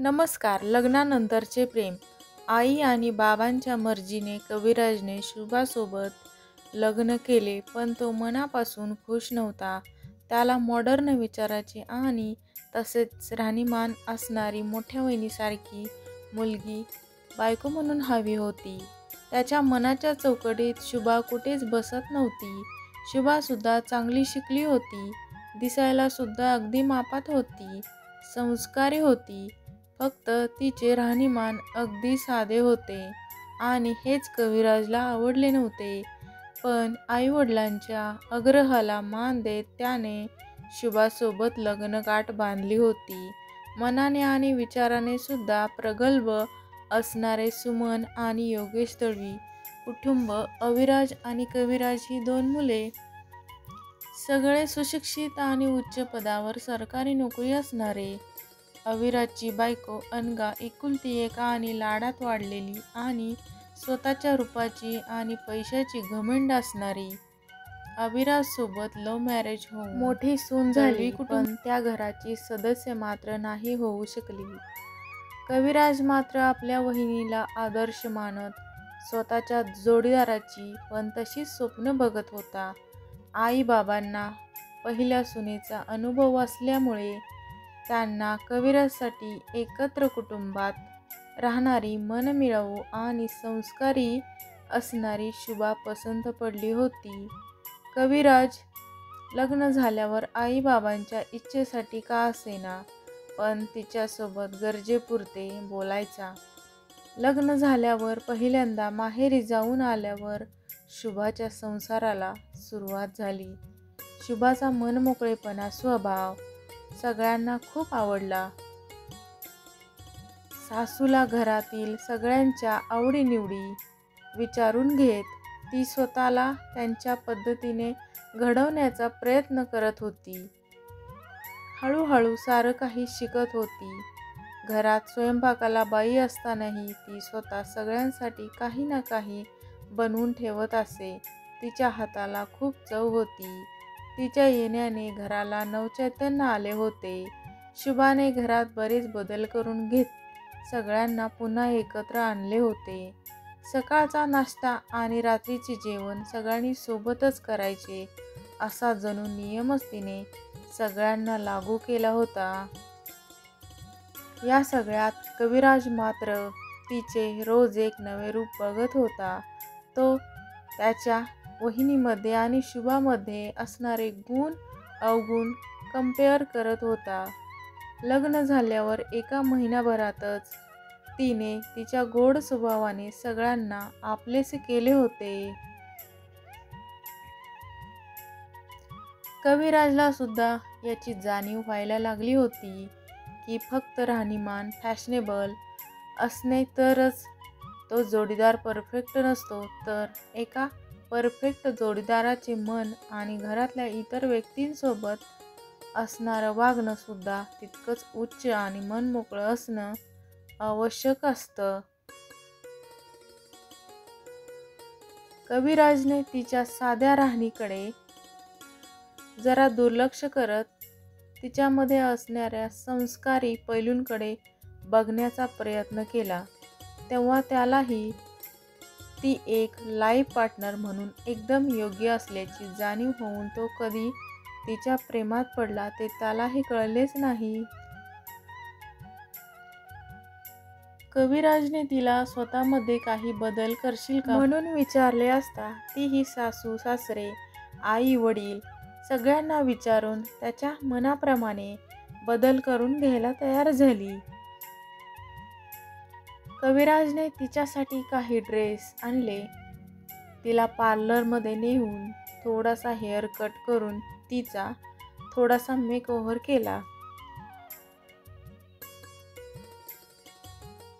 नमस्कार. लग्नानंतरचे प्रेम. आई आणि बाबांच्या मर्जीने कविराजने शुभासोबत लग्न केले, पण तो मनापासून खुश नव्हता. त्याला मॉडर्न विचाराची आणि तसेच राहणीमान असणारी मोठ्या वहिनीसारखी मुलगी बायको म्हणून हवी होती. त्याच्या मनाच्या चौकटीत शुभा कुठेच बसत नव्हती. शुभासुद्धा चांगली शिकली होती, दिसायला सुद्धा अगदी मापात होती, संस्कारी होती. फक्त तिचे राहणीमान अगदी साधे होते आणि हेच कविराजला आवडले नव्हते. पण आईवडिलांच्या आग्रहाला मान देत त्याने शुभासोबत लग्नगाठ बांधली होती. मनाने आणि विचाराने सुद्धा प्रगल्भ असणारे सुमन आणि योगेश दळवी कुटुंब, अविराज आणि कविराज ही 2 मुले, सगळे सुशिक्षित आणि उच्च पदावर सरकारी नोकरी असणारे. अविराजची बायको अनघा एकुलती एक आणि लाडात वाढलेली आणि स्वतःच्या रूपाची आणि पैशाची घमंड असणारी. अविराज सोबत लव्ह मॅरेज होऊन मोठी सून झाली, पण त्या घराची सदस्य मात्र नाही होऊ शकली. कविराज मात्र आपल्या वहिनीला आदर्श मानत स्वतःच्या जोडीदाराची पण तशीच स्वप्न बघत होता. आई बाबांना पहिल्या सुनेचा अनुभव असल्यामुळे त्यांना कविराजसाठी एकत्र कुटुंबात राहणारी, मनमिळावू आणि संस्कारी असणारी शुभा पसंत पडली होती. कविराज लग्न झाल्यावर आई बाबांच्या इच्छेसाठी का असेना, पण तिच्यासोबत गरजेपुरते बोलायचा. लग्न झाल्यावर पहिल्यांदा माहेरी जाऊन आल्यावर शुभाच्या संसाराला सुरुवात झाली. शुभाचा मनमोकळेपणा स्वभाव सगळ्यांना खूप आवडला. सासूला घरातील सगळ्यांच्या आवडीनिवडी विचारून घेत ती स्वतःला त्यांच्या पद्धतीने घडवण्याचा प्रयत्न करत होती. हळूहळू सारं काही शिकत होती. घरात स्वयंपाकाला बाई असतानाही ती स्वतः सगळ्यांसाठी काही ना काही बनवून ठेवत असे. तिच्या हाताला खूप चव होती. तिच्या येण्याने घराला नवचैतन्य आले होते. शुभाने घरात बरेच बदल करून घेत सगळ्यांना पुन्हा एकत्र आणले होते. सकाळचा नाश्ता आणि रात्रीचे जेवण सगळ्यांनी सोबतच करायचे असा जणू नियमच तिने सगळ्यांना लागू केला होता. या सगळ्यात कविराज मात्र तिचे रोज एक नवे रूप बघत होता. तो त्याच्या वहिनीमध्ये आणि शुभामध्ये असणारे गुण अवगुण कंपेअर करत होता. लग्न झाल्यावर एका महिन्याभरातच तिने तिच्या गोड स्वभावाने सगळ्यांना आपलेसे केले होते. कविराजला सुद्धा याची जाणीव व्हायला लागली होती की फक्त राहणीमान फॅशनेबल असणे तरच तो जोडीदार परफेक्ट नसतो, तर एका परफेक्ट जोडीदाराचे मन आणि घरातल्या इतर व्यक्तींसोबत असणारं वागणं सुद्धा तितकंच उच्च आणि मनमोकळं असणं आवश्यक असतं. कविराजने तिच्या साध्या राहणीकडे जरा दुर्लक्ष करत तिच्यामध्ये असणाऱ्या संस्कारी पैलूंकडे बघण्याचा प्रयत्न केला. तेव्हा त्यालाही ती एक लाईफ पार्टनर म्हणून एकदम योग्य असल्याची जाणीव होऊन तो कधी तिच्या प्रेमात पडला ते त्यालाही कळलेच नाही. कविराजने तिला स्वतःमध्ये काही बदल करशील का म्हणून विचारले असता तीही सासू सासरे, आई वडील सगळ्यांना विचारून त्याच्या मनाप्रमाणे बदल करून घ्यायला तयार झाली. कविराजने तिच्यासाठी काही ड्रेस आणले. तिला पार्लरमध्ये नेऊन थोडासा हेअर कट करून तिचा थोडासा मेकओव्हर केला.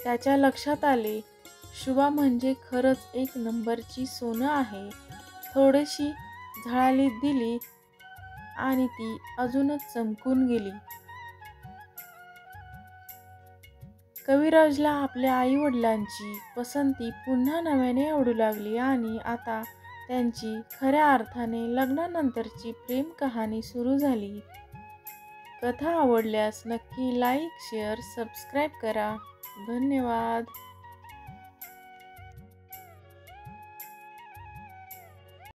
त्याच्या लक्षात आले, शुभा म्हणजे खरंच एक नंबरची सोनं आहे. थोडीशी झळाळी दिली आणि ती अजूनच चमकून गेली. कविराजला आपल्या आईवडिलांची पसंती पुन्हा नव्याने आवडू लागली आणि आता त्यांची खऱ्या अर्थाने लग्नानंतरची प्रेम कहाणी सुरू झाली. कथा आवडल्यास नक्की लाईक, शेअर, सबस्क्राईब करा. धन्यवाद.